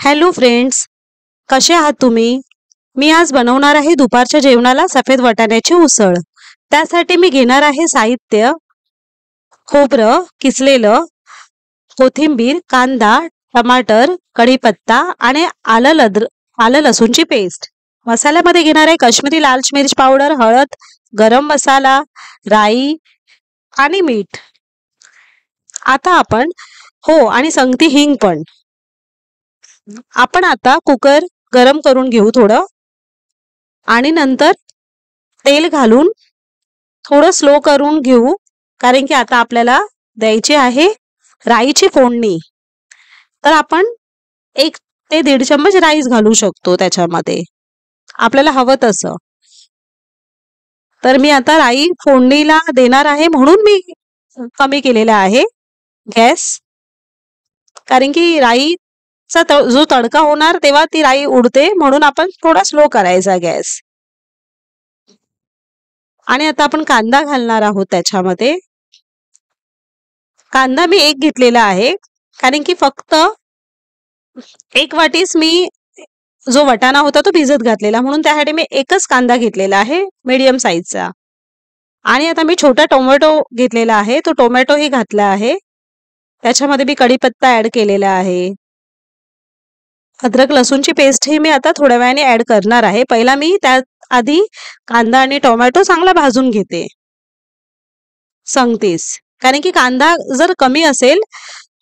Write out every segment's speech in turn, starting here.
Hello friends, कसे आहात तुम्ही? मी आज बनवणार आहे दुपारच्या जेवणाला सफेद वाटाण्याची उसळ. त्यासाठी मी घेणार आहे साहित्य: खोबरं किसलेलं, कोथिंबीर, कांदा, टमाटर, कढीपत्ता आणि आलं लसूणची पेस्ट. मसाल्यामध्ये घेणार आहे काश्मीरी लाल मिर्च पावडर, हळद, गरम मसाला, राई आणि मीठ. आता आपण आणि संगती हिंग पण. आपण आता कुकर गरम करून घेऊ थोडं, आणि नंतर तेल घालून थोडं स्लो करून घेऊ, कारण की आता आपल्याला द्यायची आहे राईची फोडणी. तर आपण 1 ते 1.5 चम्मच राईस घालू शकतो त्याच्यामध्ये, आपल्याला हवं तसं. तर मी आता राई फोडणीला देणार आहे म्हणून मी कमी केलेला आहे गॅस, कारण की राईचा जो तडका होणार तेव्हा ती राई उडते, म्हणून आपण थोडा स्लो करायचा गॅस. आणि आता आपण कांदा घालणार आहोत त्याच्यामध्ये. कांदा मी 1 घेतलेला आहे, कारण की फक्त 1 वाटीच मी जो वाटाणा होता तो भिजत घातलेला, म्हणून त्यासाठी मी 1च कांदा घेतलेला आहे मीडियम साईजचा. आणि आता मी छोटा टोमॅटो घेतलेला आहे, तो टोमॅटोही घातला आहे. त्याच्यामध्ये मी कढीपत्ता ऍड केलेला आहे. अद्रक लसूणची पेस्ट ही मी आता थोड्या वेळाने ऍड करणार आहे. पहिला मी त्यात आधी कांदा आणि टोमॅटो चांगला भाजून घेते संगतीच, कारण की कांदा जर कमी असेल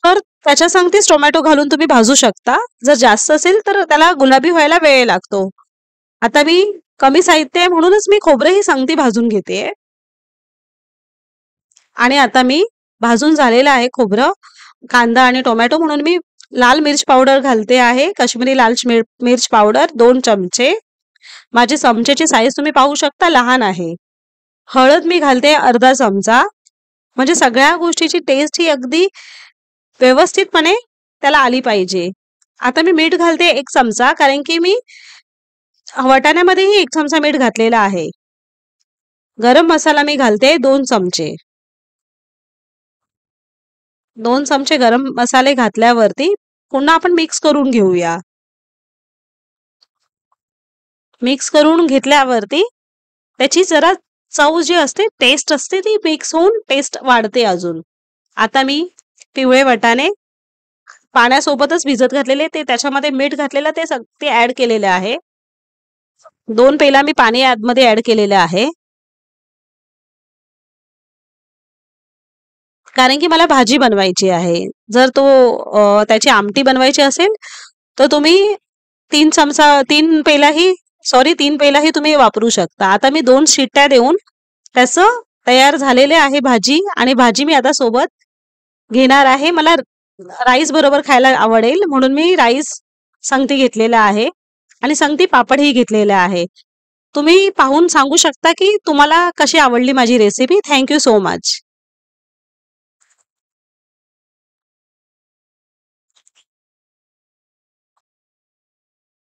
तर त्याच्या संगतीच टोमॅटो घालून तुम्ही भाजू शकता. जर जास्त असेल तर त्याला गुलाबी व्हायला वेळ लागतो. आता मी कमी साहित्य आहे म्हणूनच मी खोबरंही संगती भाजून घेते. आणि आता मी भाजून झालेला आहे खोबरं, कांदा आणि टोमॅटो, म्हणून मी लाल मिर्च पावडर घालते आहे. काश्मीरी लाल मिर्च पावडर 2 चमचे. माझी चमचेची साईज तुम्ही पाहू शकता, लहान आहे. हळद मी घालते अर्धा चमचा, म्हणजे सगळ्या गोष्टीची टेस्ट ही अगदी व्यवस्थितपणे त्याला आली पाहिजे. आता मी मीठ घालते 1 चमचा, कारण की मी वाटाण्यामध्येही 1 चमचा मीठ घातलेला आहे. गरम मसाला मी घालते 2 चमचे. 2 चमचे गरम मसाले घातल्यावरती पुन्हा आपण मिक्स करून घेऊया. मिक्स करून घेतल्यावरती त्याची जरा चव जी असते, टेस्ट असते, ती मिक्स होऊन टेस्ट वाढते अजून. आता मी पिवळे वाटाणे पाण्यासोबतच भिजत घातलेले, ते त्याच्यामध्ये मीठ घातलेलं ते ऍड केलेले आहे. 2 पेला मी पाणी आतमध्ये ऍड केलेले आहे, कारण की मला भाजी बनवायची आहे. जर त्याची आमटी बनवायची असेल तर तुम्ही 3 पेलाही तुम्ही वापरू शकता. आता मी 2 शिट्ट्या देऊन त्याचं तयार झालेले आहे भाजी, आणि भाजी मी आता सोबत घेणार आहे. मला राईस बरोबर खायला आवडेल म्हणून मी राईस संगती घेतलेला आहे, आणि संगती पापडही घेतलेला आहे. तुम्ही पाहून सांगू शकता की तुम्हाला कशी आवडली माझी recipe. Thank you so much.